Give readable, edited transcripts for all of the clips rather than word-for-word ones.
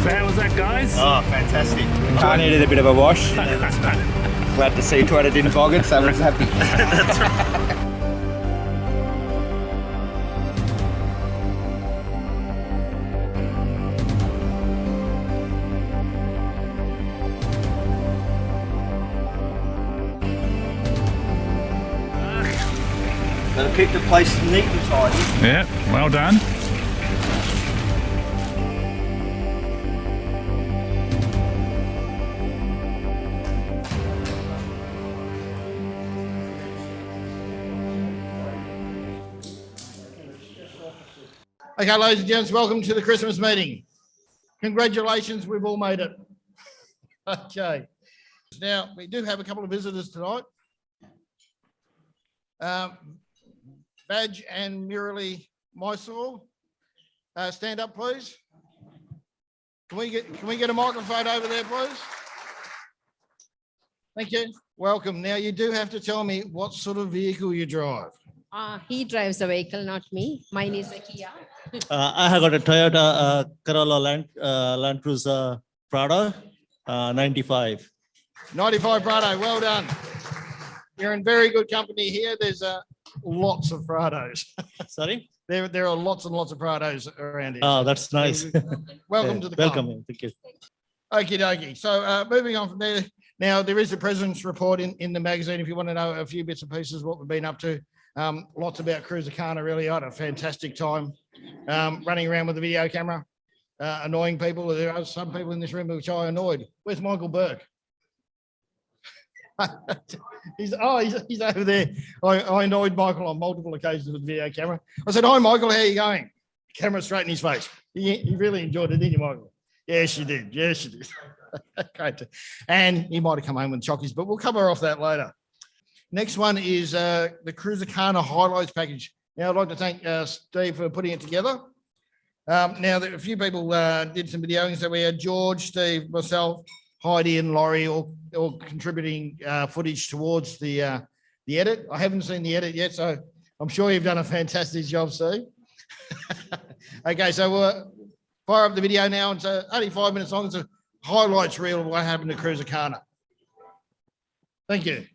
So how was that, guys? Oh, fantastic. The car needed a bit of a wash. Glad to see Twitter didn't bog it, so I was happy. That's right. Gotta keep the place neat and tidy. Yeah, well done. Okay, ladies and gents, welcome to the Christmas meeting. Congratulations, we've all made it. Okay. Now, we do have a couple of visitors tonight. Badge and Murali Mysore, stand up, please. Can we get a microphone over there, please? Thank you. Welcome. Now, you do have to tell me what sort of vehicle you drive. He drives the vehicle, not me. Mine is a Kia. I have got a Toyota Corolla Land Cruiser Prado 95. 95 Prado, well done. You're in very good company here. There's lots of Prados. Sorry? There are lots and lots of Prados around here. Oh, that's nice. Welcome to the club. Welcome. Thank you. Okie dokie. So moving on from there. Now, there is a President's Report in the magazine if you want to know a few bits and pieces what we've been up to. Lots about Cruisacana, really. I had a fantastic time running around with a video camera, annoying people. There are some people in this room which I annoyed. Where's Michael Burke? he's over there. I annoyed Michael on multiple occasions with the video camera. I said, "Hi, Michael, how are you going?" Camera straight in his face. He really enjoyed it, didn't you, Michael? Yes, you did. Yes, you did. Great. And he might have come home with chockies, but we'll cover off that later. Next one is the Cruisacana highlights package. Now, I'd like to thank Steve for putting it together. Now, a few people did some videoing. So we had George, Steve, myself, Heidi and Laurie all contributing footage towards the edit. I haven't seen the edit yet, so I'm sure you've done a fantastic job, Steve. Okay, so we'll fire up the video now. It's only 5 minutes long. It's a highlights reel of what happened to Cruisacana. Thank you.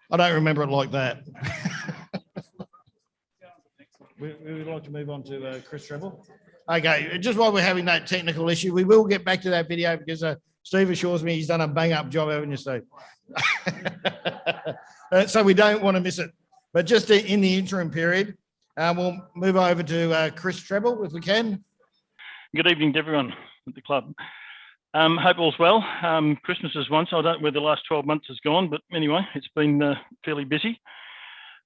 I don't remember it like that. we would like to move on to Chris Treble. Okay, just while we're having that technical issue, we will get back to that video because Steve assures me he's done a bang-up job, haven't you, Steve? So we don't want to miss it. But just in the interim period, we'll move over to Chris Treble, if we can. Good evening to everyone at the club. Hope all's well. Christmas is once. I don't know where the last 12 months has gone, but anyway, it's been fairly busy.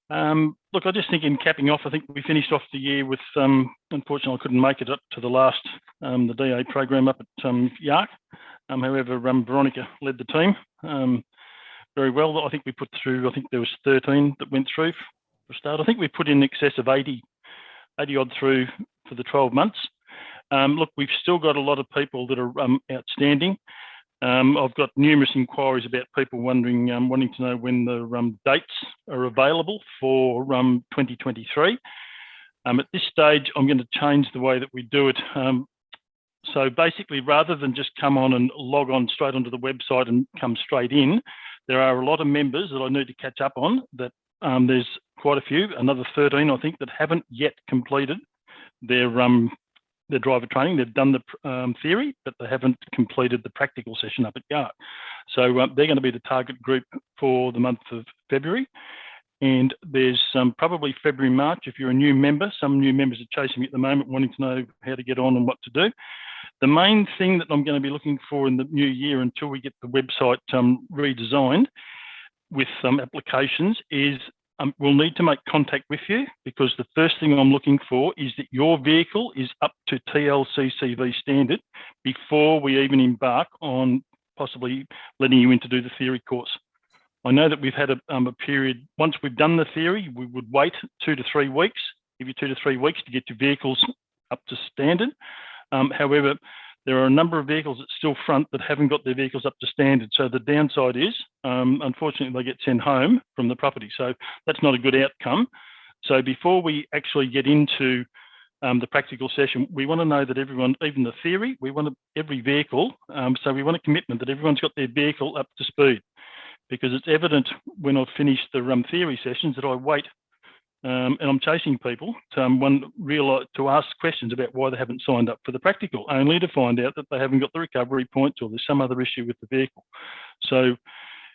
Look, I just think in capping off, I think we finished off the year with, unfortunately, I couldn't make it up to the last, the DA program up at Yark. However, Veronica led the team very well. I think we put through, I think there was 13 that went through for a start. I think we put in excess of 80 odd through for the 12 months. Look, we've still got a lot of people that are outstanding. I've got numerous inquiries about people wondering, wanting to know when the dates are available for 2023. At this stage, I'm going to change the way that we do it. So basically, rather than just come on and log on straight onto the website and come straight in, there are a lot of members that I need to catch up on. That there's quite a few, another 13, I think, that haven't yet completed their driver training. They've done the theory, but they haven't completed the practical session up at Yark. So they're going to be the target group for the month of February. And there's probably February, March, if you're a new member. Some new members are chasing me at the moment, wanting to know how to get on and what to do. The main thing that I'm going to be looking for in the new year until we get the website redesigned with some applications is we'll need to make contact with you, because the first thing I'm looking for is that your vehicle is up to TLCCV standard before we even embark on possibly letting you in to do the theory course. I know that we've had a period, once we've done the theory, we would wait 2 to 3 weeks, give you 2 to 3 weeks to get your vehicles up to standard. However, there are a number of vehicles that still front that haven't got their vehicles up to standard. So the downside is, unfortunately, they get sent home from the property. So that's not a good outcome. So before we actually get into the practical session, we want to know that everyone, even the theory, we want every vehicle. So we want a commitment that everyone's got their vehicle up to speed, because it's evident when I've finished the theory sessions that I wait and I'm chasing people to ask questions about why they haven't signed up for the practical, only to find out that they haven't got the recovery points or there's some other issue with the vehicle. So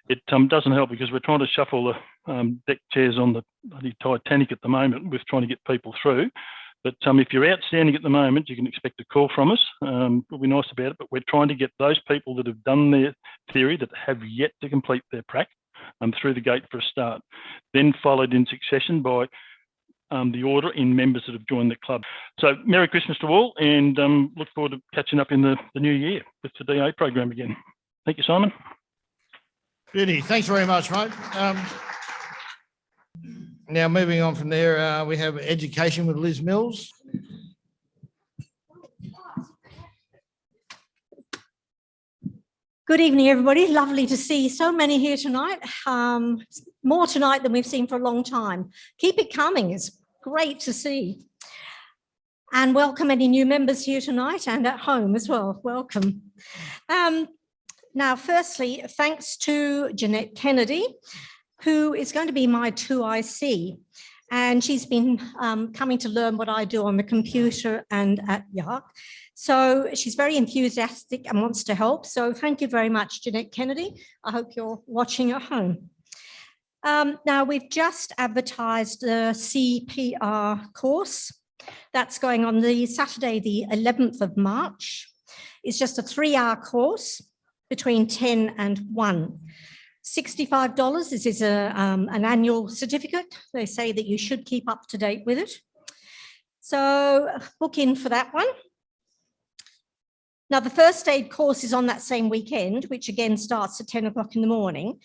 it doesn't help, because we're trying to shuffle the deck chairs on the Titanic at the moment with trying to get people through. But if you're outstanding at the moment, you can expect a call from us. We'll be nice about it, but we're trying to get those people that have done their theory that have yet to complete their prac through the gate for a start, then followed in succession by the order in members that have joined the club. So Merry Christmas to all, and look forward to catching up in the new year with the DA program again. Thank you, Simon. Beauty. Thanks very much, mate. Now, moving on from there, we have education with Liz Mills. Good evening, everybody. Lovely to see so many here tonight. More tonight than we've seen for a long time. Keep it coming. It's great to see. And welcome any new members here tonight and at home as well. Welcome. Now, firstly, thanks to Jeanette Kennedy, who is going to be my 2IC. And she's been coming to learn what I do on the computer and at Yark. So she's very enthusiastic and wants to help. So thank you very much, Jeanette Kennedy. I hope you're watching at home. Now, we've just advertised the CPR course. That's going on the Saturday, the 11th of March. It's just a 3-hour course between 10 and 1. $65. This is an annual certificate. They say that you should keep up to date with it. So book in for that one. Now, the first aid course is on that same weekend, which again starts at 10 o'clock in the morning.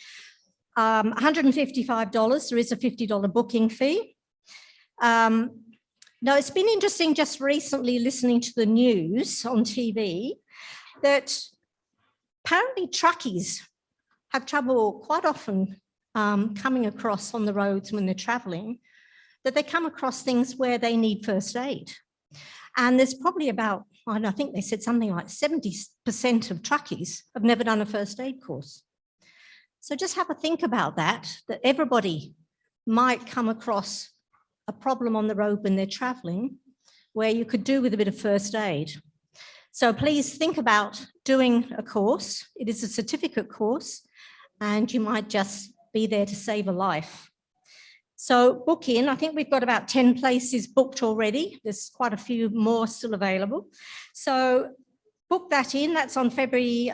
$155. There is a $50 booking fee. Now, it's been interesting just recently listening to the news on TV that apparently truckies have trouble quite often coming across on the roads when they're traveling, that they come across things where they need first aid. And there's probably about, I think they said something like 70% of truckies have never done a first aid course. So just have a think about that everybody might come across a problem on the road when they're traveling where you could do with a bit of first aid. So please think about doing a course. It is a certificate course, and you might just be there to save a life. So book in. I think we've got about 10 places booked already. There's quite a few more still available. So book that in. That's on Saturday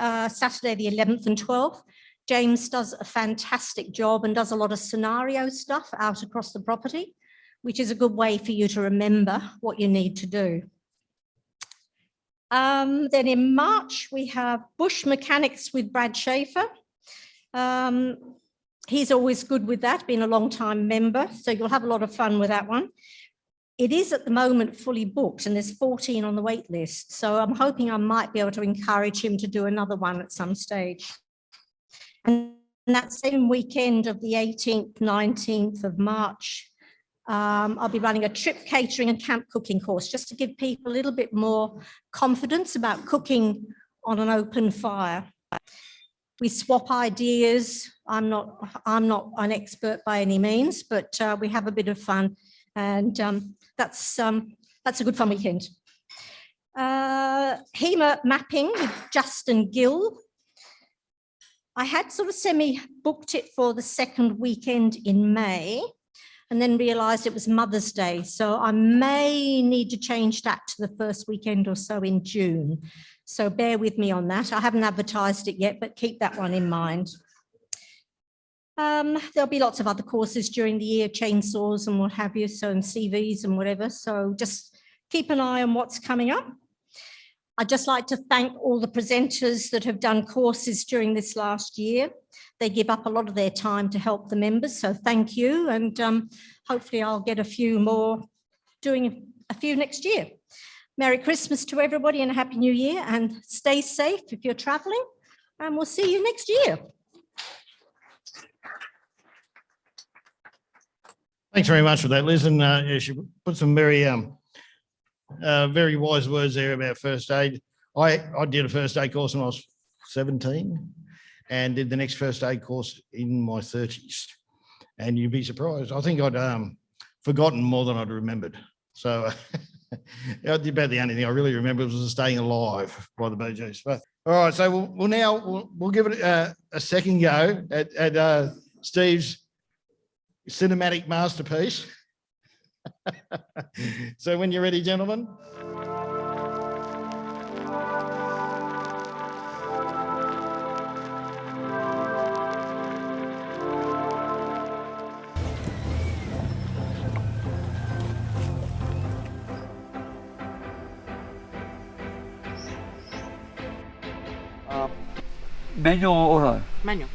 the 11th and 12th. James does a fantastic job and does a lot of scenario stuff out across the property, which is a good way for you to remember what you need to do. Then in March, we have Bush Mechanics with Brad Schaefer. He's always good with that, being a long-time member, so you'll have a lot of fun with that one. It is at the moment fully booked, and there's 14 on the wait list, so I'm hoping I might be able to encourage him to do another one at some stage. And that same weekend of the 18th, 19th of March, I'll be running a trip catering and camp cooking course just to give people a little bit more confidence about cooking on an open fire. We swap ideas. I'm not an expert by any means, but we have a bit of fun, and that's a good fun weekend. HEMA mapping with Justin Gill. I had sort of semi-booked it for the second weekend in May, and then realised it was Mother's Day, so I may need to change that to the first weekend or so in June. So bear with me on that. I haven't advertised it yet, but keep that one in mind. There'll be lots of other courses during the year, chainsaws and what have you, so and CVs and whatever. So just keep an eye on what's coming up. I'd just like to thank all the presenters that have done courses during this last year. They give up a lot of their time to help the members, so thank you. And hopefully I'll get a few more, doing a few next year. Merry Christmas to everybody and a Happy New Year, and stay safe if you're traveling, and we'll see you next year. Thanks very much for that, Liz. And she put some very wise words there about first aid. I did a first aid course when I was 17 and did the next first aid course in my 30s. And you'd be surprised. I think I'd forgotten more than I'd remembered. So about the only thing I really remember was staying alive by the Bee Gees. But all right, so we'll give it a second go at Steve's cinematic masterpiece. So when you're ready, gentlemen. Manual or auto? Manual.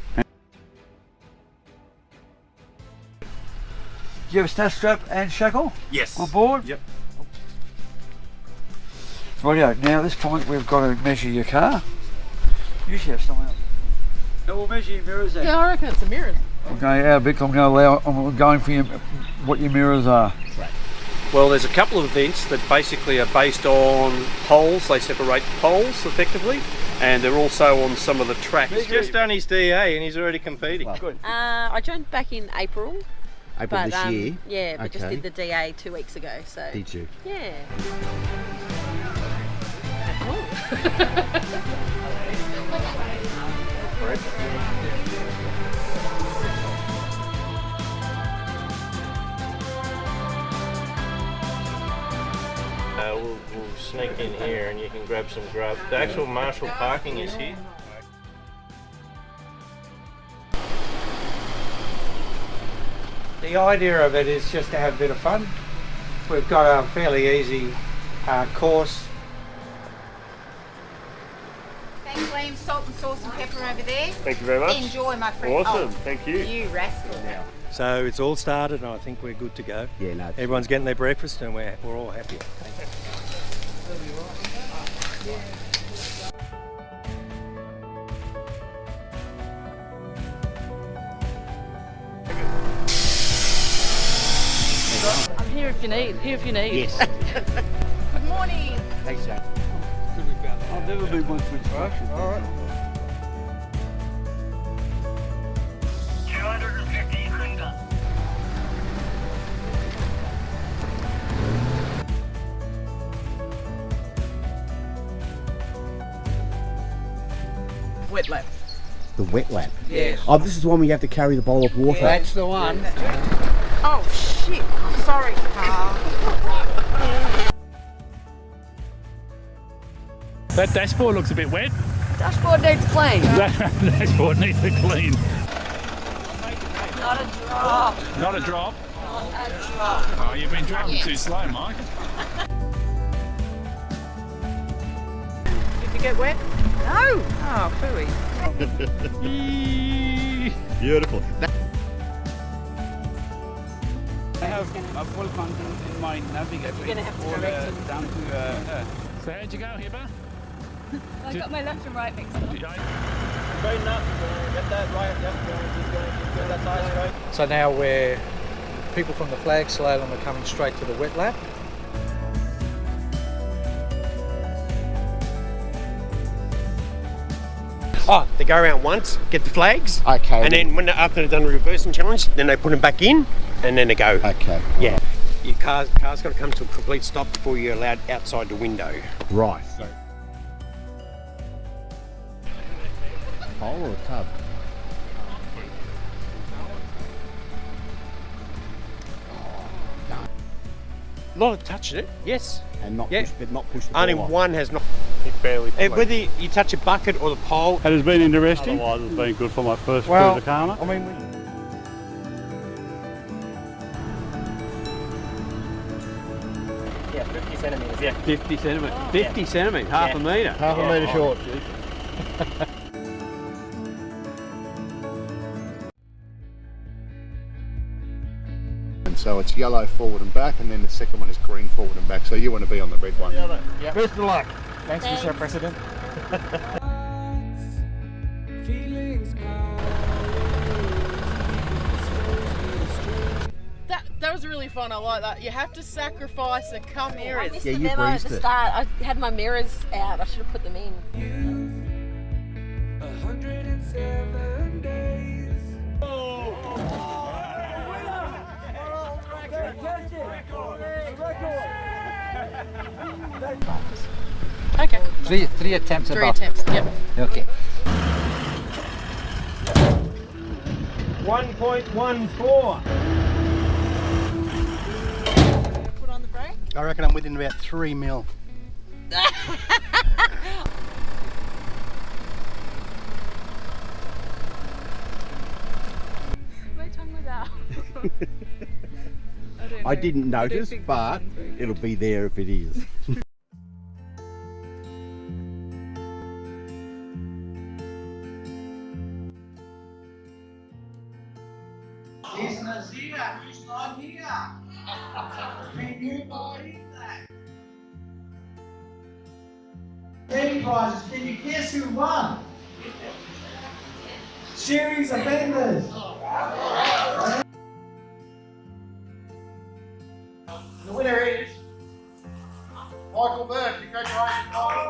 Do you have a start strap and shackle? Yes. On board? Yep. Rightio, now at this point we've got to measure your car. You should have someone else. No, we'll measure your mirrors then. Yeah, I reckon it's a mirror. Okay, our bit, I'm going for you what your mirrors are. Well, there's a couple of events that basically are based on poles. They separate poles effectively, and they're also on some of the tracks. He's just done his DA and he's already competing. Well, good. I joined back in April. April this year? Yeah, but just Okay. did the DA 2 weeks ago. So. Did you? Yeah. We'll sneak in here and you can grab some grub. The actual marshal parking is here. The idea of it is just to have a bit of fun. We've got a fairly easy course. Thanks, Liam. Salt and sauce and pepper over there. Thank you very much. Enjoy, my friend. Awesome, Oh, thank you. You rascal. So it's all started, and I think we're good to go. Yeah, no. Everyone's getting their breakfast, and we're all happy. I'm here if you need. Here if you need. Yes. Good morning. Thanks, Jack. I've never been one for instruction. All right. 250 Honda. Wet lap. The wet lap. Yes. Oh, this is the one where you have to carry the bowl of water. That's the one. Oh shit. Sorry, Carl. That dashboard looks a bit wet. Dashboard needs clean. That dashboard needs to clean. Not a drop. Not a drop. Not a drop. Oh, you've been driving too slow, Mike. Did you get wet? No. Oh, phooey. Beautiful. I have a full confidence in my navigator. You're going to have to direct him. Down to So how'd you go, Hiba? I got my left and right mixed up. straighten up. Get that right. Yep. Just go that side straight. So now people from the flag slalom are coming straight to the wet lap. Oh, they go around once, get the flags, Okay. and then when they're after they've done the reversing challenge, then they put them back in, and then they go. Okay. Yeah. Your car's got to come to a complete stop before you're allowed outside the window. Right. Pole or tub? A lot of touching it, yes. And not Yeah. push, but not push the Only ball off. one has not. It barely. Whether you touch a bucket or the pole. It has been interesting. Otherwise, it's been good for my first Well, cruise of Karma. I mean, Yeah, 50 centimetres, yeah. 50 centimetres. 50 centimetres, half a metre. Half a metre short. And so it's yellow forward and back, and then the second one is green forward and back. So you want to be on the red one. Best of luck. Thanks, Mr. President. that was really fun. I like that. You have to sacrifice and come mirrors. Yeah, you breezed it. I had my mirrors out. I should have put them in. 107 days. Okay. Three attempts. Three attempts. Yep. Okay. 1.14. Put on the brake. I reckon I'm within about 3 mil. My tongue was out. I didn't notice, but it'll be there if it is. He's Nazir, he's not here. Can you believe that? Penny prizes, can you guess who won? Series of vendors. The winner is Michael Burke. Congratulations, Michael.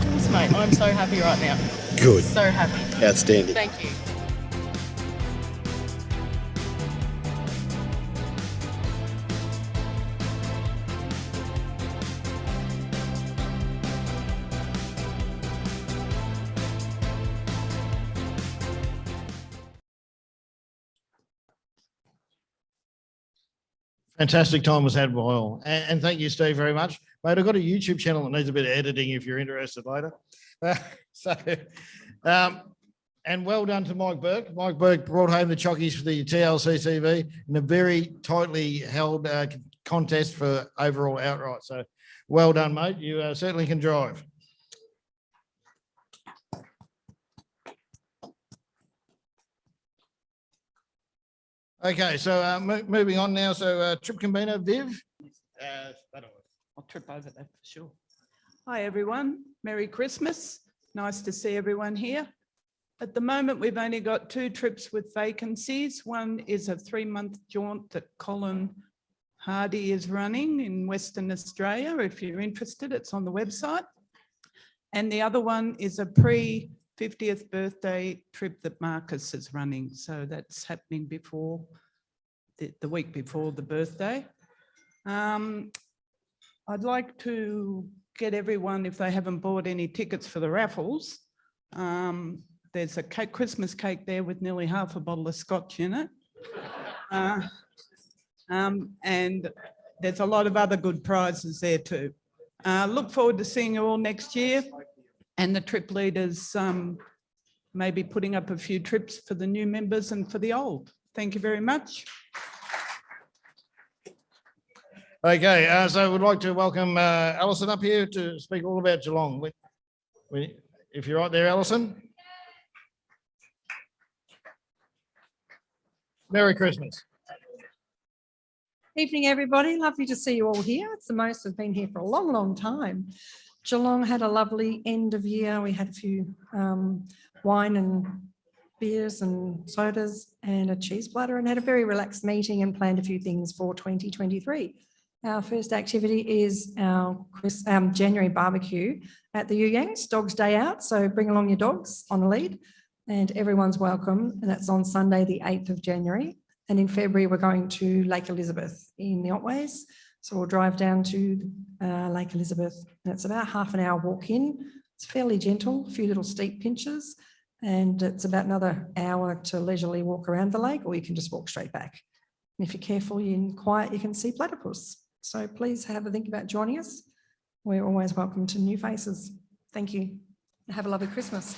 Thanks, mate. I'm so happy right now. Good. So happy. Outstanding. Thank you. Fantastic time was had by all. And thank you, Steve, very much. Mate, I've got a YouTube channel that needs a bit of editing if you're interested later. And well done to Mike Burke. Mike Burke brought home the chockies for the TLCCV in a very tightly held contest for overall outright. So well done, mate. You certainly can drive. Okay, so moving on now. So trip convener, Viv. I'll trip over that for sure. Hi, everyone. Merry Christmas. Nice to see everyone here. At the moment, we've only got 2 trips with vacancies. One is a 3-month jaunt that Colin Hardy is running in Western Australia. If you're interested, it's on the website. And the other one is a pre-50th birthday trip that Marcus is running. So that's happening before the week before the birthday. I'd like to get everyone, if they haven't bought any tickets for the raffles, there's a Christmas cake there with nearly half a bottle of scotch in it. And there's a lot of other good prizes there too. Look forward to seeing you all next year. And the trip leaders maybe putting up a few trips for the new members and for the old. Thank you very much. Okay, so we'd like to welcome Alison up here to speak all about Geelong. If you're right there, Alison. Merry Christmas. Evening, everybody. Lovely to see you all here. It's the most I've been here for a long, long time. Geelong had a lovely end of year. We had a few wine and beers and sodas and a cheese platter and had a very relaxed meeting and planned a few things for 2023. Our first activity is our January barbecue at the Yuyangs, Dogs Day Out. So bring along your dogs on a lead and everyone's welcome. And that's on Sunday, the 8th of January. And in February, we're going to Lake Elizabeth in the Otways. So we'll drive down to Lake Elizabeth and it's about half an hour walk in. It's fairly gentle, a few little steep pinches, and it's about another hour to leisurely walk around the lake, or you can just walk straight back. And if you're careful and quiet, you can see platypus. So please have a think about joining us. We're always welcome to new faces. Thank you. Have a lovely Christmas.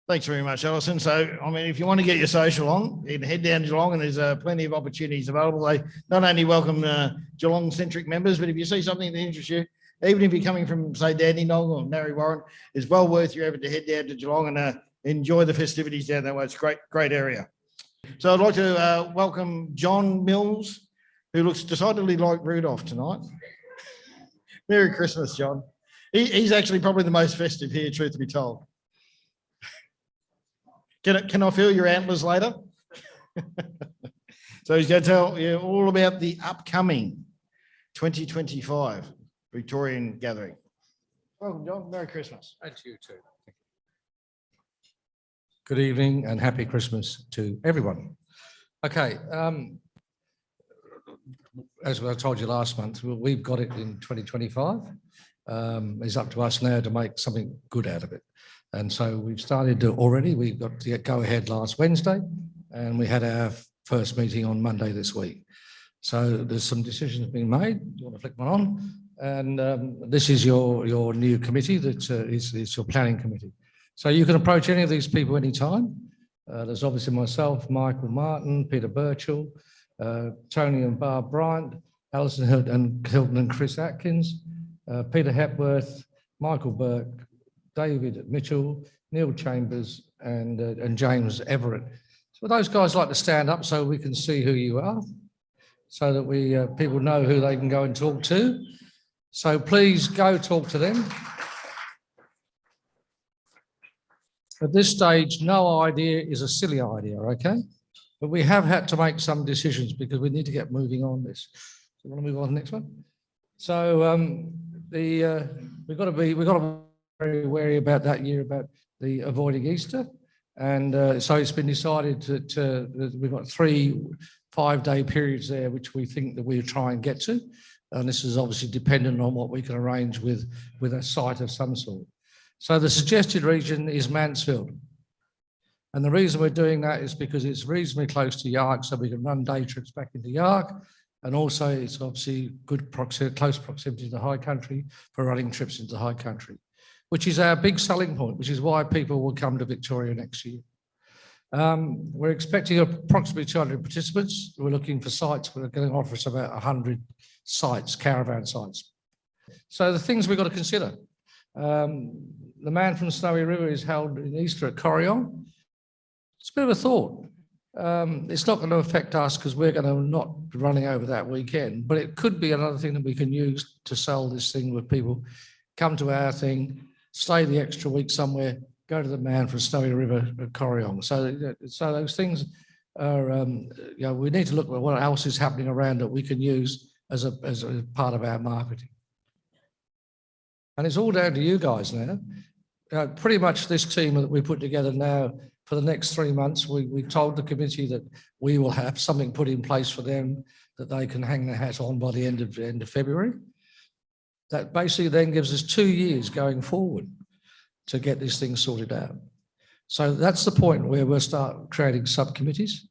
Thanks very much, Alison. So, I mean, if you want to get your social on, you can head down to Geelong and there's plenty of opportunities available. They not only welcome Geelong-centric members, but if you see something that interests you, even if you're coming from, say, Dandenong or Narre Warren, it's well worth your effort to head down to Geelong and enjoy the festivities down there. It's a great area. So I'd like to welcome John Mills, who looks decidedly like Rudolph tonight. Merry Christmas, John. He's actually probably the most festive here, truth to be told. Can I feel your antlers later? So he's going to tell you all about the upcoming 2025 Victorian gathering. Welcome, John. Merry Christmas. And to you too. Good evening and happy Christmas to everyone. Okay, as I told you last month, we've got it in 2025. It's up to us now to make something good out of it. And so we've started already. We got to go ahead last Wednesday and we had our first meeting on Monday this week. So there's some decisions being made. You want to flick one on? And this is your new committee that is your planning committee. So you can approach any of these people anytime. There's obviously myself, Michael Martin, Peter Birchall, Tony and Barb Bryant, Alison Hilton and Chris Atkins, Peter Hepworth, Michael Burke, David Mitchell, Neil Chambers, and James Everett. So those guys like to stand up so we can see who you are, so that people know who they can go and talk to. So please go talk to them. At this stage, no idea is a silly idea, okay? But we have had to make some decisions because we need to get moving on this. So want to move on to the next one? So we've got to be very wary about that year about the avoiding Easter. And so it's been decided that we've got 3 5-day periods there, which we think that we'll try and get to. And this is obviously dependent on what we can arrange with a site of some sort. So the suggested region is Mansfield. And the reason we're doing that is because it's reasonably close to Yark, so we can run day trips back into Yark. And also it's obviously good close proximity to the high country for running trips into the high country, which is our big selling point, which is why people will come to Victoria next year. We're expecting approximately 200 participants. We're looking for sites. We're going to offer us about 100 sites, caravan sites. So the things we've got to consider. The Man from Snowy River is held in Easter at Corryong. It's a bit of a thought. It's not going to affect us because we're going to not be running over that weekend, but it could be another thing that we can use to sell this thing with people. Come to our thing, stay the extra week somewhere, go to the Man from Snowy River at Corryong. So those things are, we need to look at what else is happening around that we can use as a part of our marketing. And it's all down to you guys now. Pretty much this team that we put together now for the next 3 months, we told the committee that we will have something put in place for them that they can hang their hat on by the end of February. That basically then gives us 2 years going forward to get this thing sorted out. So that's the point where we'll start creating subcommittees.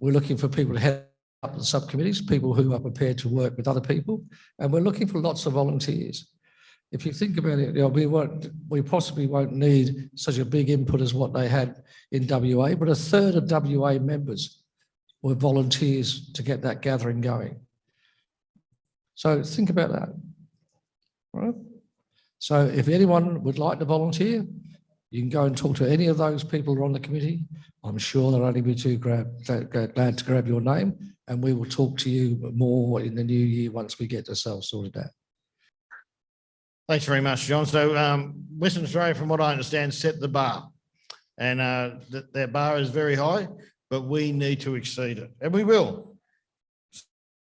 We're looking for people to head up the subcommittees, people who are prepared to work with other people, and we're looking for lots of volunteers. If you think about it, we possibly won't need such a big input as what they had in WA, but 1/3 of WA members were volunteers to get that gathering going. So think about that. All right? So if anyone would like to volunteer, you can go and talk to any of those people who are on the committee. I'm sure they'll only be too glad to grab your name, and we will talk to you more in the new year once we get ourselves sorted out. Thanks very much, John. So Western Australia, from what I understand, set the bar, and their bar is very high, but we need to exceed it, and we will.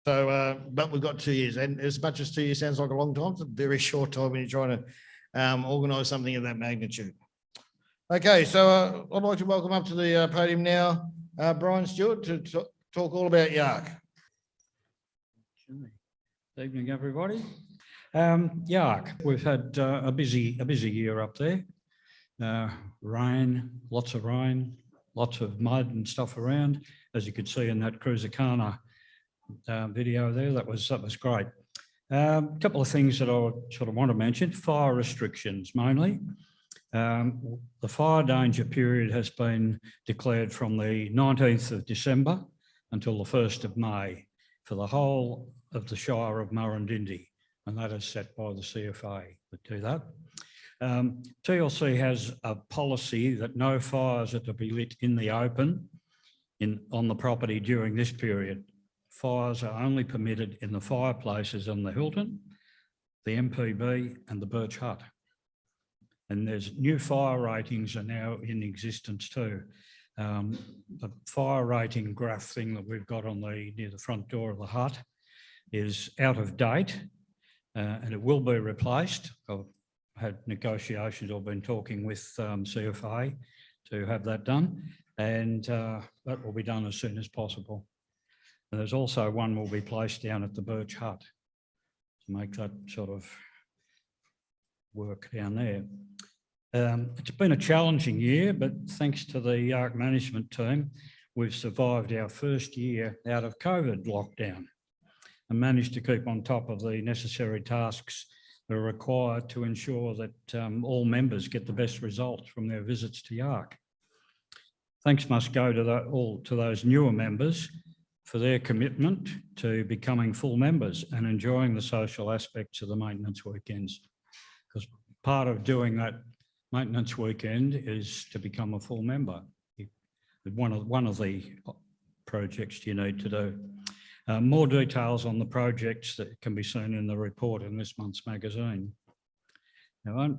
So, but we've got 2 years, and as much as 2 years sounds like a long time, it's a very short time when you're trying to organise something of that magnitude. Okay, so I'd like to welcome up to the podium now Brian Stewart to talk all about Yark. Good evening, everybody. Yark, we've had a busy year up there. Rain, lots of mud and stuff around, as you could see in that Cruisacana video there. That was great. A couple of things that I sort of want to mention: fire restrictions mainly. The fire danger period has been declared from the 19th of December until the 1st of May for the whole of the Shire of Murrindindi, and that is set by the CFA that do that. TLC has a policy that no fires are to be lit in the open on the property during this period. Fires are only permitted in the fireplaces on the Hilton, the MPB and the Birch Hut. And there's new fire ratings are now in existence too. The fire rating graph thing that we've got on near the front door of the hut is out of date and it will be replaced. I've had negotiations, I've been talking with CFA to have that done, and that will be done as soon as possible. And there's also one will be placed down at the Birch Hut to make that sort of work down there. It's been a challenging year, but thanks to the ARC management team, we've survived our first year out of COVID lockdown and managed to keep on top of the necessary tasks that are required to ensure that all members get the best results from their visits to ARC. Thanks must go to those newer members for their commitment to becoming full members and enjoying the social aspects of the maintenance weekends. Because part of doing that maintenance weekend is to become a full member. One of the projects you need to do. More details on the projects that can be seen in the report in this month's magazine. Now,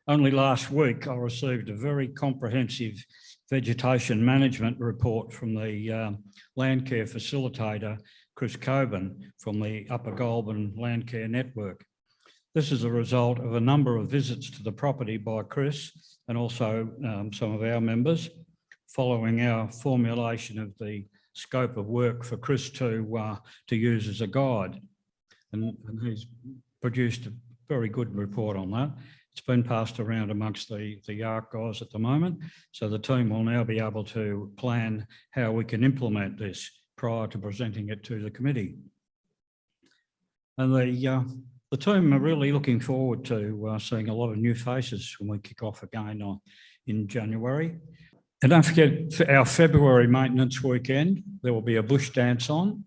only last week I received a very comprehensive vegetation management report from the land care facilitator, Chris Coben, from the Upper Goulburn Land Care Network. This is a result of a number of visits to the property by Chris and also some of our members, following our formulation of the scope of work for Chris to use as a guide. And he's produced a very good report on that. It's been passed around amongst the ARC guys at the moment, so the team will now be able to plan how we can implement this prior to presenting it to the committee. And the team are really looking forward to seeing a lot of new faces when we kick off again in January. And don't forget, for our February maintenance weekend, there will be a bush dance on.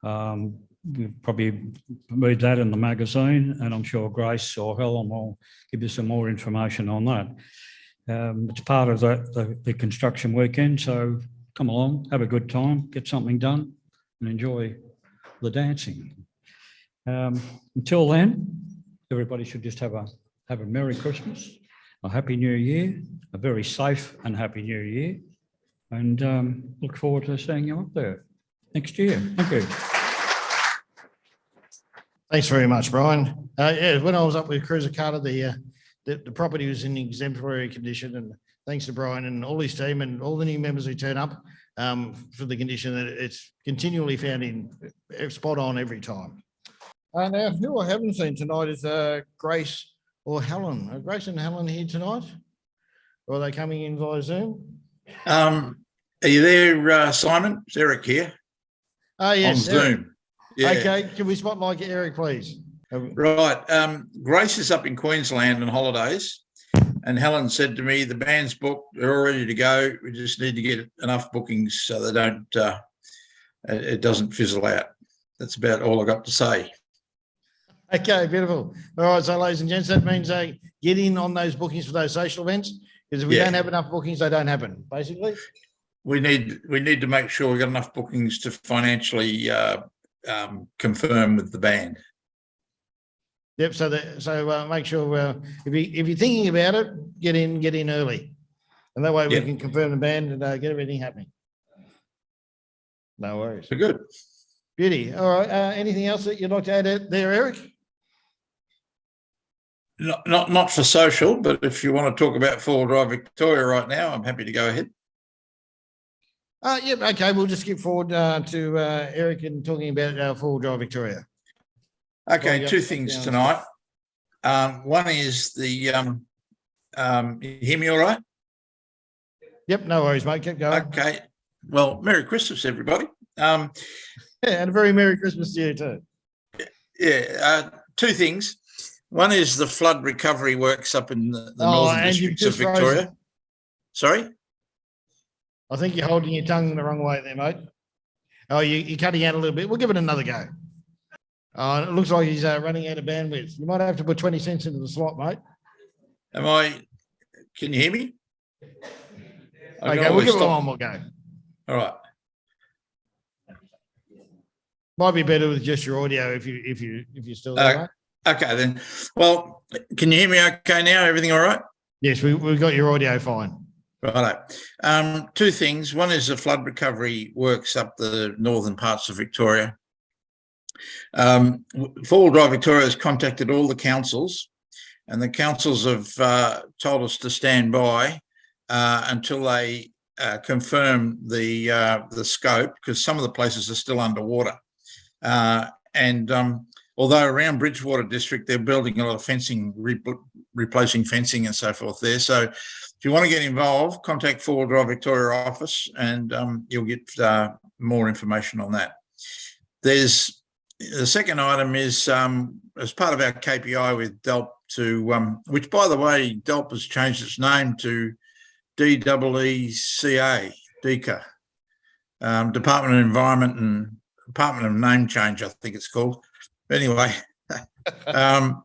We'll probably read that in the magazine, and I'm sure Grace or Helen will give you some more information on that. It's part of the construction weekend, so come along, have a good time, get something done and enjoy the dancing. Until then, everybody should just have a Merry Christmas, a Happy New Year, a very safe and Happy New Year, and look forward to seeing you up there next year. Thank you. Thanks very much, Brian. Yeah, when I was up with Cruiser Carter, the property was in exemplary condition, and thanks to Brian and all his team and all the new members who turn up for the condition that it's continually found in spot on every time. Now, who I haven't seen tonight is Grace or Helen. Are Grace and Helen here tonight? Or are they coming in via Zoom? Are you there, Simon? It's Eric here. Oh, yes. On Zoom. Yeah. Okay, can we spotlight Eric, please? Right. Grace is up in Queensland on holidays, and Helen said to me, the band's booked, they're all ready to go. We just need to get enough bookings so they don't, it doesn't fizzle out. That's about all I got to say. Okay, beautiful. All right, so ladies and gents, that means get in on those bookings for those social events, because if we don't have enough bookings, they don't happen, basically. We need to make sure we've got enough bookings to financially confirm with the band. Yep. So make sure if you're thinking about it, get in early, and that way we can confirm the band and get everything happening. No worries. So good. Beauty. All right. Anything else that you'd like to add there, Eric? Not for social, but if you want to talk about four-wheel drive Victoria right now, I'm happy to go ahead. Yep. Okay. We'll just skip forward to Eric and talking about four-wheel drive Victoria. Okay. Two things tonight. One is the. You hear me all right? Yep. No worries, mate. Keep going. Okay. Well, Merry Christmas, everybody. Yeah, and a very Merry Christmas to you too. Yeah. Two things. One is the flood recovery works up in the Oh, northern and you've districts of just frozen. Victoria. Sorry? I think you're holding your tongue the wrong way there, mate. Oh, you're cutting out a little bit. We'll give it another go. Oh, it looks like he's running out of bandwidth. You might have to put 20 cents into the slot, mate. Can you hear me? Okay, we'll give it one more go. All right. Might be better with just your audio if you're still there, mate. Okay, then. Well, can you hear me okay now? Everything all right? Yes, we've got your audio fine. Righto. Two things. One is the flood recovery works up the northern parts of Victoria. Four-wheel drive Victoria has contacted all the councils, and the councils have told us to stand by until they confirm the scope, because some of the places are still underwater. Although around Bridgewater District, they're building a lot of fencing, replacing fencing and so forth there. So if you want to get involved, contact Four-wheel drive Victoria office and you'll get more information on that. The second item is as part of our KPI with DELP which by the way, DELP has changed its name to DEECA, Department of Environment and Department of Name Change, I think it's called. But anyway, we have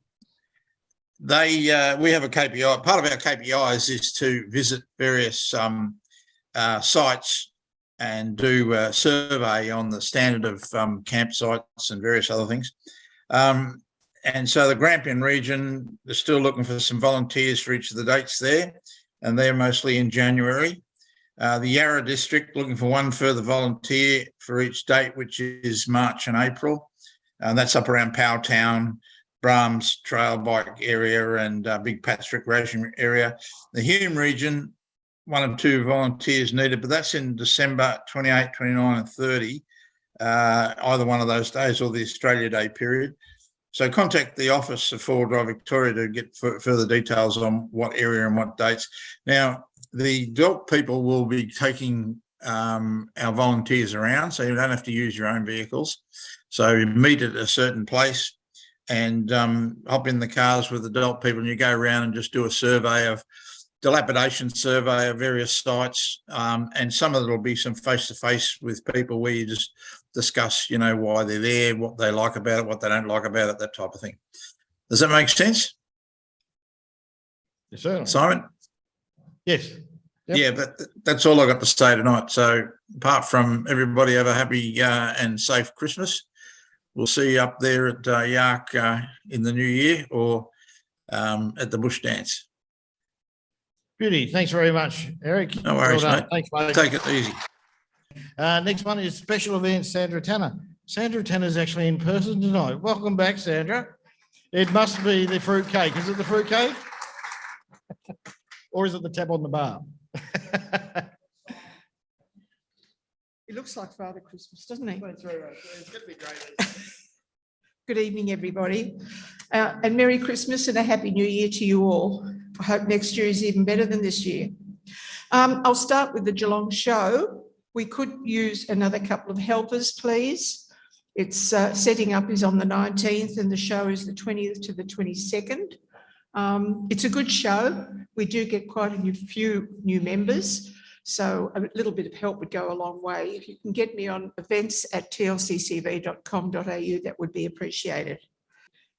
a KPI. Part of our KPIs is to visit various sites and do a survey on the standard of campsites and various other things. And so the Grampian region is still looking for some volunteers for each of the dates there, and they're mostly in January. The Yarra district looking for one further volunteer for each date, which is March and April. And that's up around Powtown, Brahms Trail Bike area and Big Pat's Recreation area. The Hume region, 1 and 2 volunteers needed, but that's in December 28, 29 and 30, either one of those days or the Australia Day period. So contact the office of Four-wheel drive Victoria to get further details on what area and what dates. Now, the DELP people will be taking our volunteers around, so you don't have to use your own vehicles. So you meet at a certain place and hop in the cars with the DELP people, and you go around and just do a dilapidation survey of various sites, and some of it will be some face-to-face with people where you just discuss, why they're there, what they like about it, what they don't like about it, that type of thing. Does that make sense? Yes, sir. Simon? Yes. Yep. Yeah, that's all I got to say tonight. So apart from everybody have a happy and safe Christmas, we'll see you up there at Yark in the new year or at the bush dance. Beauty. Thanks very much, Eric. No worries, Well done. mate. Thanks, mate. Take it easy. Next one is special events, Sandra Tanner. Sandra Tanner is actually in person tonight. Welcome back, Sandra. It must be the fruit cake. Is it the fruit cake? Or is it the tap on the bar? It looks like Father Christmas, doesn't he? That's right. It's going to be great. Good evening, everybody. And Merry Christmas and a Happy New Year to you all. I hope next year is even better than this year. I'll start with the Geelong show. We could use another couple of helpers, please. It's setting up is on the 19th and the show is the 20th to the 22nd. It's a good show. We do get quite a few new members, so a little bit of help would go a long way. If you can get me on events@tlccv.com.au, that would be appreciated.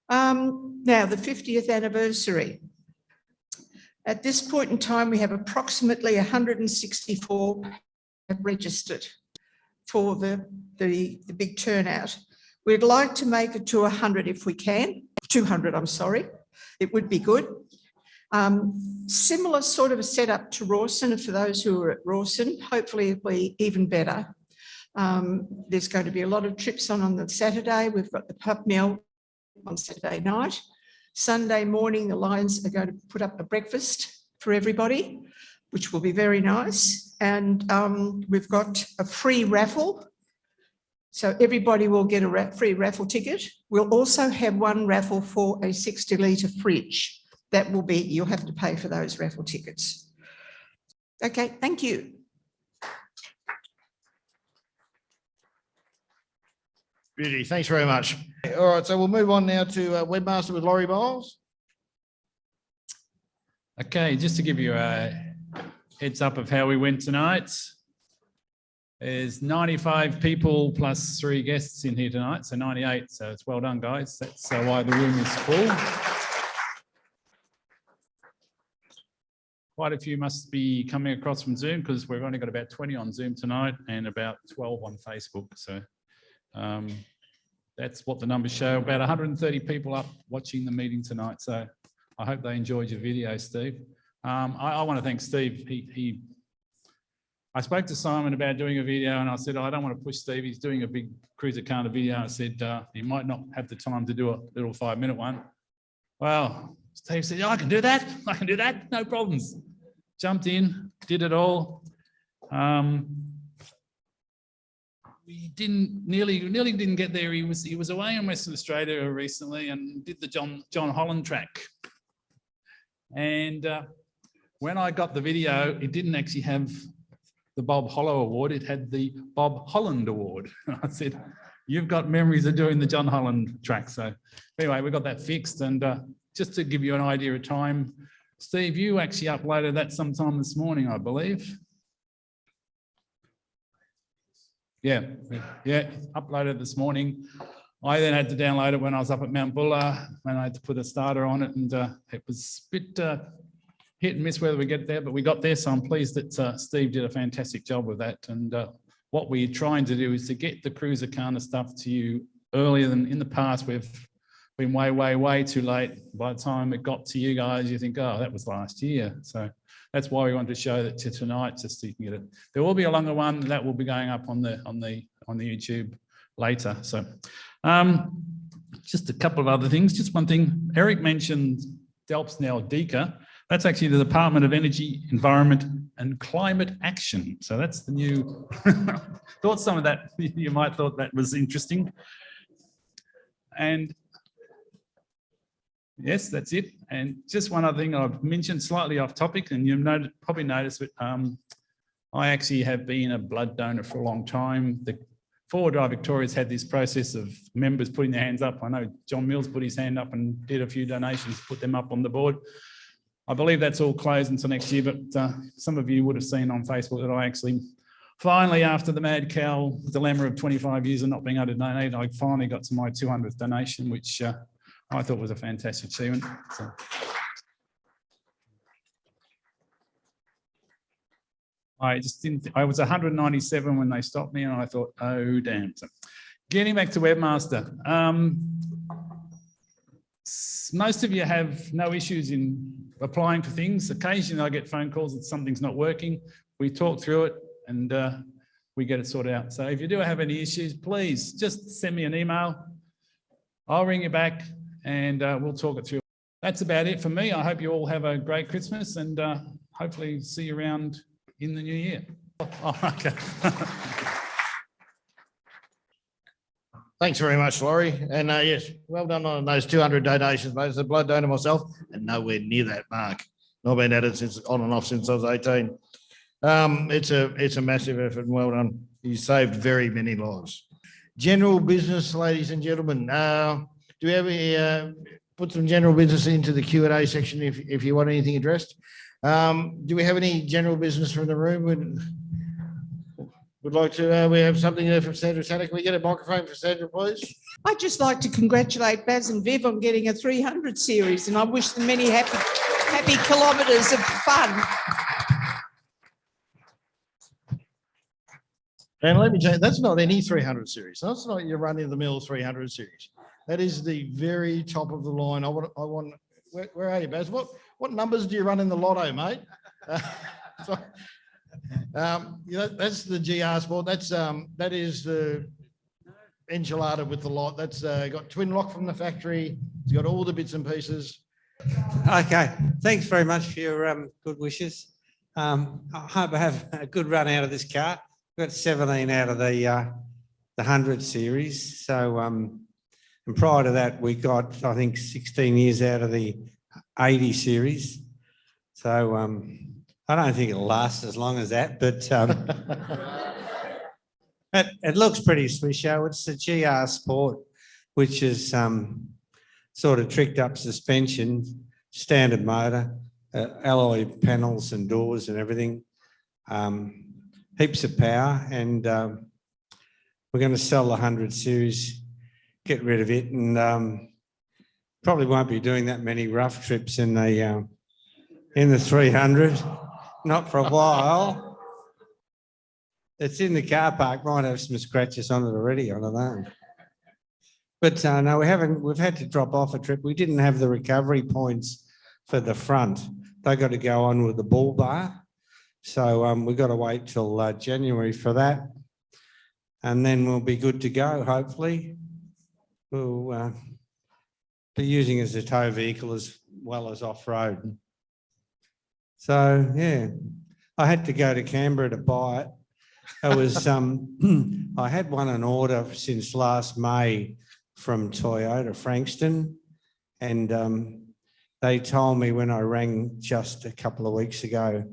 Now, the 50th anniversary. At this point in time, we have approximately 164 have registered for the big turnout. We'd like to make it to 100 if we can, 200, I'm sorry. It would be good. Similar sort of a setup to Rawson, for those who are at Rawson, hopefully it'll be even better. There's going to be a lot of trips on the Saturday. We've got the pub meal on Saturday night. Sunday morning, the Lions are going to put up a breakfast for everybody, which will be very nice. And we've got a free raffle. So everybody will get a free raffle ticket. We'll also have one raffle for a 60-litre fridge. That will be, you'll have to pay for those raffle tickets. Okay, thank you. Beauty, thanks very much. All right, so we'll move on now to webmaster with Laurie Bowles. Okay, just to give you a heads up of how we went tonight. There's 95 people plus 3 guests in here tonight, so 98. So it's well done, guys. That's why the room is full. Quite a few must be coming across from Zoom because we've only got about 20 on Zoom tonight and about 12 on Facebook. So that's what the numbers show. About 130 people up watching the meeting tonight. So I hope they enjoyed your video, Steve. I want to thank Steve. I spoke to Simon about doing a video and I said, I don't want to push Steve. He's doing a big Cruiser-Carter video. I said, he might not have the time to do a little 5-minute one. Well, Steve said, I can do that. I can do that. No problems. Jumped in, did it all. We nearly didn't get there. He was away in Western Australia recently and did the John Holland track. And when I got the video, it didn't actually have the Bob Hollow Award, it had the Bob Holland Award. I said, you've got memories of doing the John Holland track. So anyway, we got that fixed. And just to give you an idea of time, Steve, you actually uploaded that sometime this morning, I believe. Yeah, uploaded this morning. I then had to download it when I was up at Mount Buller and I had to put a starter on it, and it was a bit hit and miss whether we get there, but we got there. So I'm pleased that Steve did a fantastic job with that. And what we're trying to do is to get the Cruiser-Carter stuff to you earlier than in the past. We've been way too late. By the time it got to you guys, you think, oh, that was last year. So that's why we wanted to show that to tonight, just so you can get it. There will be a longer one that will be going up on the YouTube later. So just a couple of other things. Just one thing, Eric mentioned DELP's now DECA. That's actually the Department of Energy, Environment and Climate Action. So that's the new, thought some of that, you might thought that was interesting. And yes, that's it. And just one other thing I've mentioned slightly off topic, and you've probably noticed, but I actually have been a blood donor for a long time. The Forward Drive Victoria's had this process of members putting their hands up. I know John Mills put his hand up and did a few donations, put them up on the board. I believe that's all closed until next year, but some of you would have seen on Facebook that I actually finally, after the mad cow dilemma of 25 years of not being able to donate, I finally got to my 200th donation, which I thought was a fantastic achievement. So. I just didn't, I was 197 when they stopped me and I thought, oh, damn. So getting back to Webmaster. Most of you have no issues in applying for things. Occasionally I get phone calls that something's not working. We talk through it and we get it sorted out. So if you do have any issues, please just send me an email. I'll ring you back and we'll talk it through. That's about it for me. I hope you all have a great Christmas and hopefully see you around in the new year. Oh, okay. Thanks very much, Laurie. And yes, well done on those 200 donations, mate. As a blood donor myself, and nowhere near that mark. I've been at it since on and off since I was 18. It's a massive effort and well done. You saved very many lives. General business, ladies and gentlemen. Do we have any, put some general business into the Q&A section if you want anything addressed? Do we have any general business from the room? Would like to, we have something there from Sandra Santa. Can we get a microphone for Sandra, please? I'd just like to congratulate Baz and Viv on getting a 300 series, and I wish them many happy kilometres of fun. And let me tell you, that's not any 300 series. That's not your run-of-the-mill 300 series. That is the very top of the line. Where are you, Baz? What numbers do you run in the lotto, mate? You know, that's the GR Sport. That is the enchilada with the lot. That's got twin lock from the factory. It's got all the bits and pieces. Okay, thanks very much for your good wishes. I hope I have a good run out of this car. Got 17 out of the 100 series. So, and prior to that, we got, I think, 16 years out of the 80 series. So, I don't think it'll last as long as that, but it looks pretty swisho. It's the GR Sport, which is sort of tricked up suspension, standard motor, alloy panels and doors and everything. Heaps of power, and we're going to sell the 100 series, get rid of it, and probably won't be doing that many rough trips in the 300, not for a while. It's in the car park, might have some scratches on it already, I don't know. But no, we've had to drop off a trip. We didn't have the recovery points for the front. They got to go on with the bull bar. So we've got to wait till January for that. And then we'll be good to go, hopefully. We'll be using it as a tow vehicle as well as off-road. So, yeah, I had to go to Canberra to buy it. It was, I had one on order since last May from Toyota Frankston, and they told me when I rang just a couple of weeks ago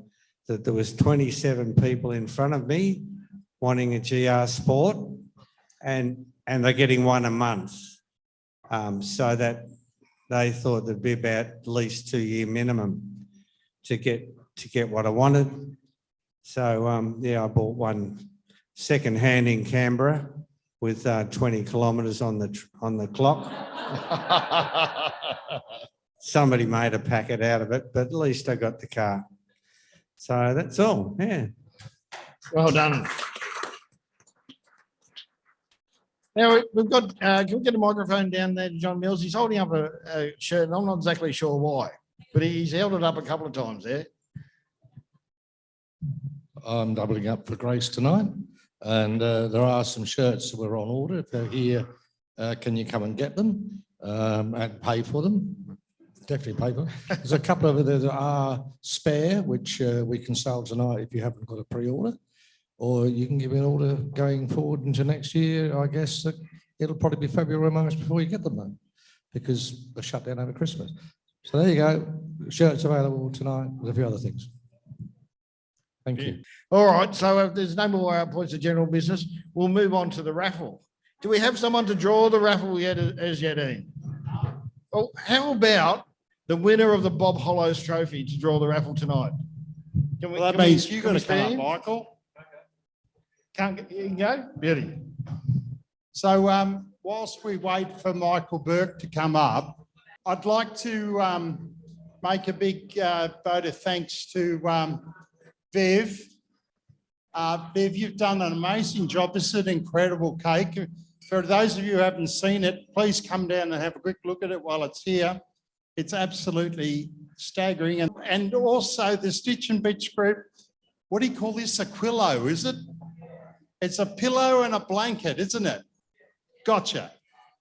that there was 27 people in front of me wanting a GR Sport, and they're getting one a month. So that they thought there'd be about at least 2-year minimum to get what I wanted. So yeah, I bought one second-hand in Canberra with 20 kilometres on the clock. Somebody made a packet out of it, but at least I got the car. So that's all, yeah. Well done. Now we've got, can we get a microphone down there to John Mills? He's holding up a shirt, and I'm not exactly sure why, but he's held it up a couple of times there. I'm doubling up for Grace tonight, and there are some shirts that were on order. If they're here, can you come and get them and pay for them? Definitely pay for them. There's a couple of that are spare, which we can sell tonight if you haven't got a pre-order, or you can give me an order going forward into next year. I guess it'll probably be February or March before you get them though, because they're shut down over Christmas. So there you go. Shirts available tonight with a few other things. Thank you. All right, so if there's no more points of general business, we'll move on to the raffle. Do we have someone to draw the raffle yet, as yet, Ian? Oh, how about the winner of the Bob Hollows Trophy to draw the raffle tonight? Well, that means you've got to come up, Michael. You can go? Beauty. So whilst we wait for Michael Burke to come up, I'd like to make a big vote of thanks to Viv. Viv, you've done an amazing job. This is an incredible cake. For those of you who haven't seen it, please come down and have a quick look at it while it's here. It's absolutely staggering. And also the Stitch and Bitch group, what do you call this? A quillo, is it? It's a pillow and a blanket, isn't it? Gotcha.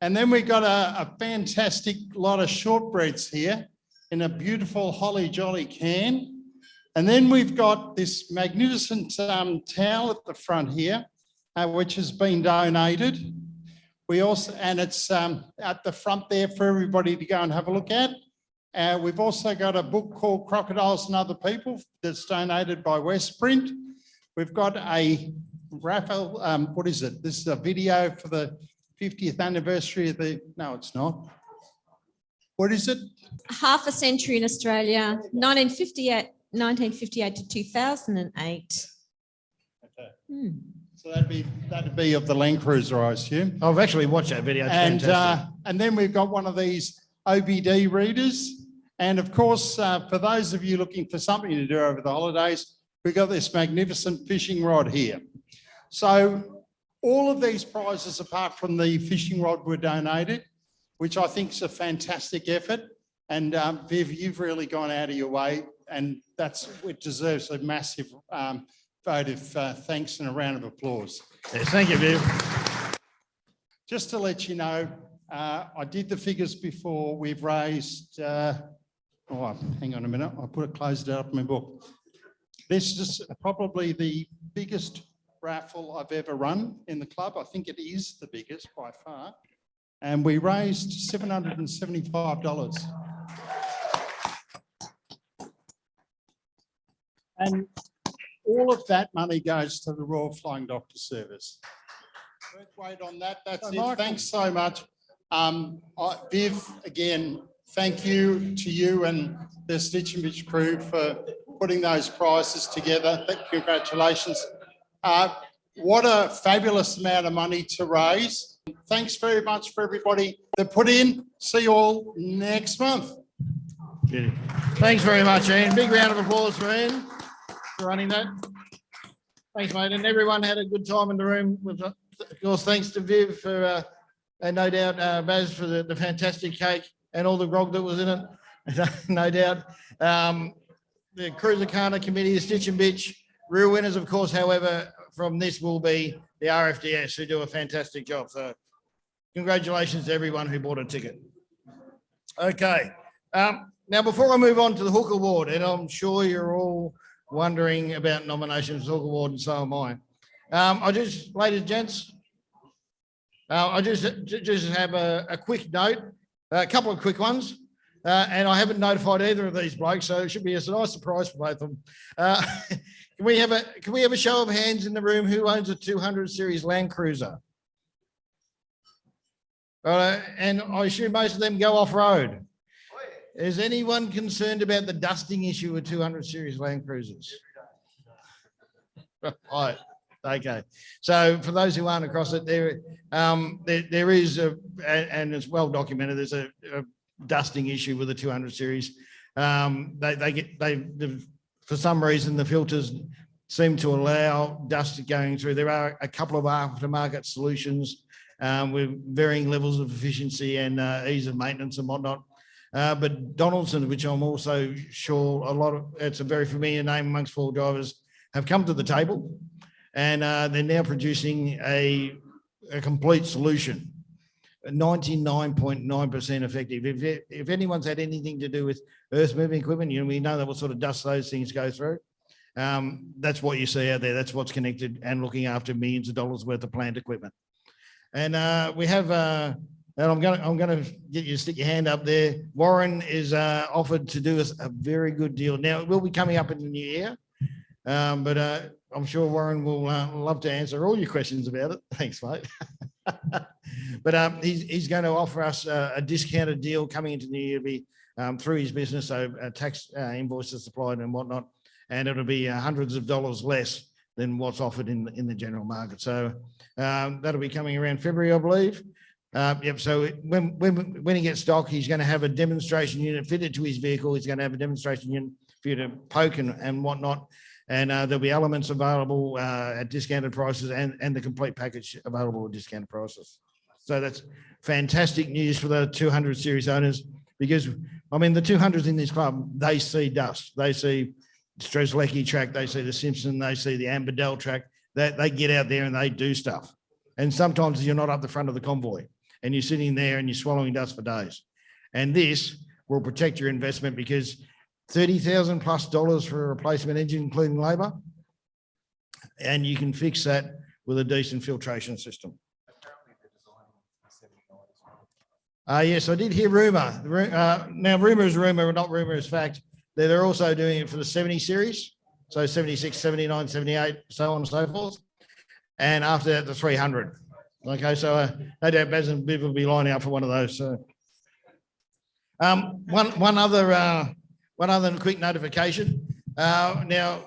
And then we got a fantastic lot of shortbreads here in a beautiful holly jolly can. And then we've got this magnificent towel at the front here, which has been donated. We also, and it's at the front there for everybody to go and have a look at. We've also got a book called Crocodiles and Other People that's donated by Westprint. We've got a raffle, what is it? This is a video for the 50th anniversary of the, no, it's not. What is it? Half a century in Australia, 1958 to 2008. Okay. So that'd be of the Land Cruiser, I assume. I've actually watched that video. It's fantastic. And then we've got one of these OBD readers. And of course, for those of you looking for something to do over the holidays, we've got this magnificent fishing rod here. So all of these prizes, apart from the fishing rod, were donated, which I think is a fantastic effort. And Viv, you've really gone out of your way, and it deserves a massive vote of thanks and a round of applause. Yes, thank you, Viv. Just to let you know, I did the figures before. We've raised, hang on a minute, I closed it up in my book. This is probably the biggest raffle I've ever run in the club. I think it is the biggest by far. And we raised $775. And all of that money goes to the Royal Flying Doctor Service. Wait on that. That's it. Michael. Thanks so much. Viv, again, thank you to you and the Stitch and Bitch crew for putting those prizes together. Congratulations. What a fabulous amount of money to raise. Thanks very much for everybody that put in. See you all next month. Thanks very much, Ian. Big round of applause for Ian for running that. Thanks, mate. And everyone had a good time in the room. Of course, thanks to Viv for, and no doubt Baz for the fantastic cake and all the grog that was in it. No doubt. The Cruisacana committee, the Stitch and Bitch, real winners, of course, however, from this will be the RFDS, who do a fantastic job. So congratulations to everyone who bought a ticket. Okay. Now, before I move on to the Hook Award, and I'm sure you're all wondering about nominations for the Hook Award, and so am I. Ladies and gents, I just have a quick note, a couple of quick ones, and I haven't notified either of these blokes, so it should be a nice surprise for both of them. Can we have a show of hands in the room who owns a 200 series Land Cruiser? And I assume most of them go off-road. Is anyone concerned about the dusting issue with 200 series Land Cruisers? Right. Okay. So for those who aren't across it, there is and it's well documented, there's a dusting issue with the 200 series. For some reason, the filters seem to allow dust going through. There are a couple of aftermarket solutions with varying levels of efficiency and ease of maintenance and whatnot. But Donaldson, which I'm also sure it's a very familiar name amongst four drivers, have come to the table, and they're now producing a complete solution, 99.9% effective. If anyone's had anything to do with earth moving equipment, we know that what sort of dust those things go through. That's what you see out there. That's what's connected and looking after millions of dollars worth of plant equipment. And we have, and I'm going to get you to stick your hand up there. Warren is offered to do us a very good deal. Now, it will be coming up in the new year, but I'm sure Warren will love to answer all your questions about it. Thanks, mate. But he's going to offer us a discounted deal coming into the year through his business, so tax invoices supplied and whatnot, and it'll be hundreds of dollars less than what's offered in the general market. So that'll be coming around February, I believe. Yep. So when he gets stock, he's going to have a demonstration unit fitted to his vehicle. He's going to have a demonstration unit for you to poke and whatnot. And there'll be elements available at discounted prices and the complete package available at discounted prices. So that's fantastic news for the 200 series owners, because I mean, the 200s in this club, they see dust. They see Strzelecki track. They see the Simpson. They see the Amberdell track. They get out there and they do stuff. And sometimes you're not up the front of the convoy and you're sitting there and you're swallowing dust for days. And this will protect your investment, because $30,000+ for a replacement engine, including labour, and you can fix that with a decent filtration system. Yes, I did hear rumour. Now, rumour is rumour, not rumour is fact. They're also doing it for the 70 series, so 76, 79, 78, so on and so forth. And after that, the 300. Okay, so no doubt Baz and Viv will be lining up for one of those. So. One other quick notification. Now,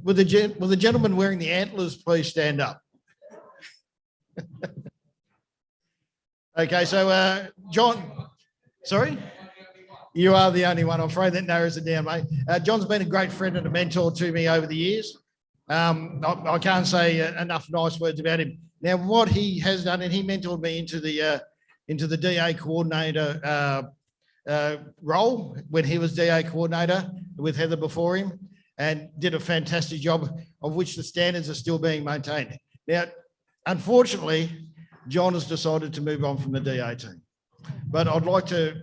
will the gentleman wearing the antlers please stand up? Okay, so John, sorry? You are the only one. I'm afraid that narrows it down, mate. John's been a great friend and a mentor to me over the years. I can't say enough nice words about him. Now, what he has done, and he mentored me into the DA coordinator role when he was DA coordinator with Heather before him, and did a fantastic job, of which the standards are still being maintained. Now, unfortunately, John has decided to move on from the DA team. But I'd like to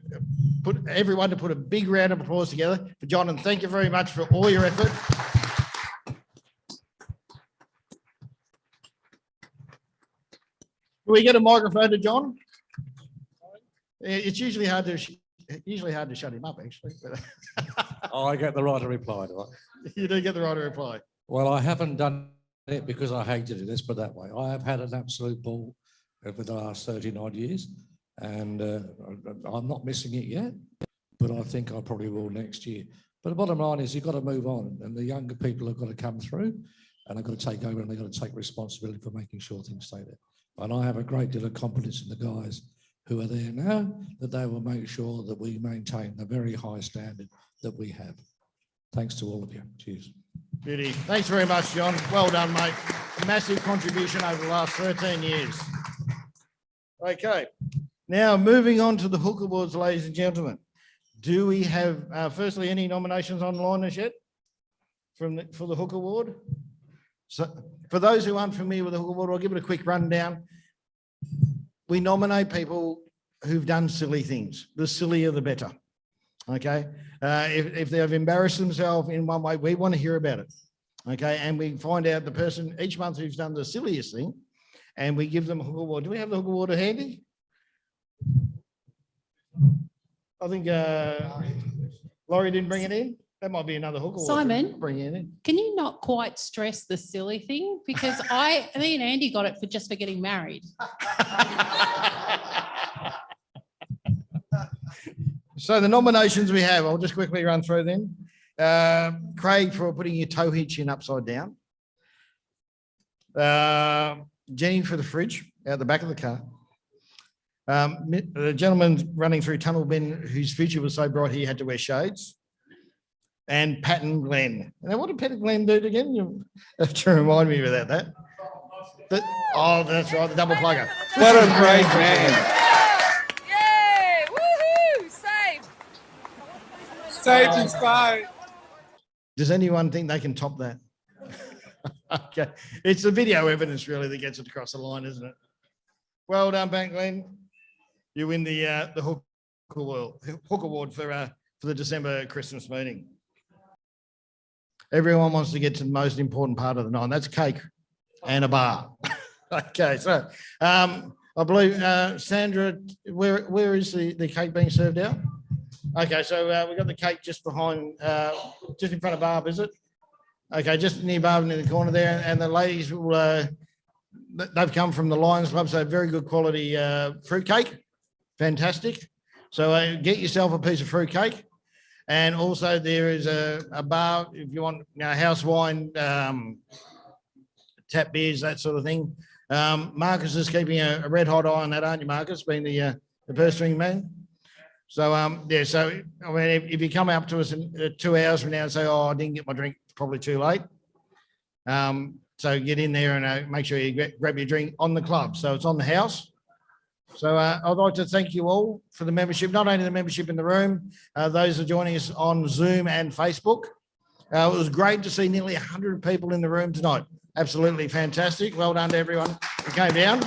put everyone to put a big round of applause together for John, and thank you very much for all your effort. Can we get a microphone to John? It's usually hard to shut him up, actually. I get the right to reply, do I? You do get the right to reply. Well, I haven't done it because I hate to do this, but that way. I have had an absolute ball over the last 39 years, and I'm not missing it yet. but I think I probably will next year. But the bottom line is you've got to move on, and the younger people have got to come through, and they've got to take over, and they've got to take responsibility for making sure things stay there. And I have a great deal of confidence in the guys who are there now, that they will make sure that we maintain the very high standard that we have. Thanks to all of you. Cheers. Beauty. Thanks very much, John. Well done, mate. A massive contribution over the last 13 years. Okay. Now, moving on to the Hook Awards, ladies and gentlemen. Do we have, firstly, any nominations online as yet for the Hook Award? So, for those who aren't familiar with the Hook Award, I'll give it a quick rundown. We nominate people who've done silly things. The sillier, the better. Okay. If they have embarrassed themselves in one way, we want to hear about it. Okay. And we find out the person each month who's done the silliest thing, and we give them a Hook Award. Do we have the Hook Award handy? I think Laurie didn't bring it in. That might be another Hook Award. Simon, bring it in. Can you not quite stress the silly thing? Because me and Andy got it for just for getting married. So the nominations we have, I'll just quickly run through them. Craig for putting your tow hitch in upside down. Jenny for the fridge out the back of the car. The gentleman running through Tunnel Bend whose future was so bright he had to wear shades. And Pat and Glenn. Now, what did Pat and Glenn do again? You have to remind me about that. Oh, that's right, the double plugger. What a great man. Yay! Woohoo! Saved! Saved his phone. Does anyone think they can top that? Okay. It's the video evidence really that gets it across the line, isn't it? Well done, Pat and Glenn. You win the Hook Award for the December Christmas meeting. Everyone wants to get to the most important part of the night. That's cake and a bar. Okay, so I believe Sandra, where is the cake being served out? Okay, so we've got the cake just behind, just in front of Barb, is it? Okay, just near Barb in the corner there, and the ladies will. They've come from the Lions Club, so very good quality fruit cake, fantastic. So get yourself a piece of fruit cake. And also there is a bar if you want house wine, tap beers, that sort of thing. Marcus is keeping a red hot eye on that, aren't you, Marcus, being the purse string man? So, yeah, so, I mean, if you come up to us in 2 hours from now and say, oh, I didn't get my drink, it's probably too late. So get in there and make sure you grab your drink on the club. So it's on the house. So I'd like to thank you all for the membership, not only the membership in the room, those who are joining us on Zoom and Facebook. It was great to see nearly 100 people in the room tonight. Absolutely fantastic. Well done to everyone who came down.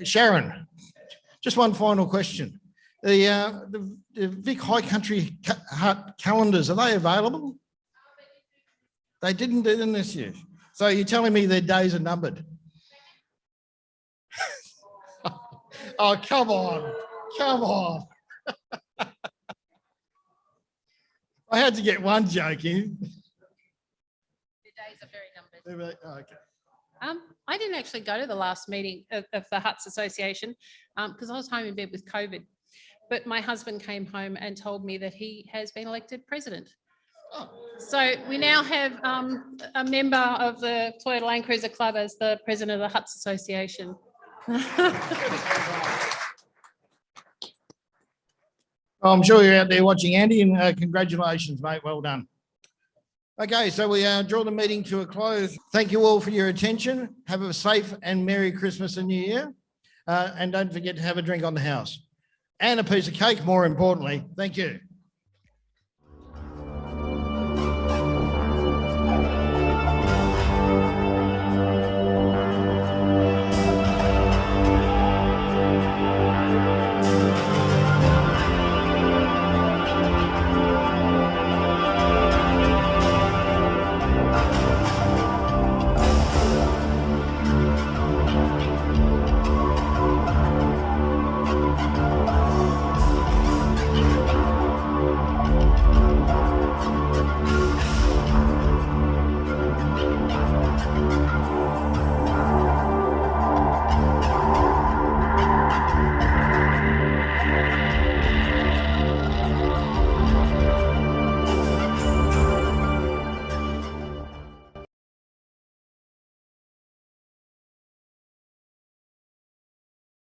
Sharon, just one final question. The Vic High Country Hut calendars, are they available? They didn't do them this year. So you're telling me their days are numbered? Oh, come on. Come on. I had to get one joke in. The days are very numbered. Okay. I didn't actually go to the last meeting of the Huts Association because I was home in bed with COVID. But my husband came home and told me that he has been elected president. So we now have a member of the Toyota Land Cruiser Club as the president of the Huts Association. I'm sure you're out there watching, Andy, and congratulations, mate. Well done. Okay, so we draw the meeting to a close. Thank you all for your attention. Have a safe and Merry Christmas and New Year. And don't forget to have a drink on the house. And a piece of cake, more importantly. Thank you.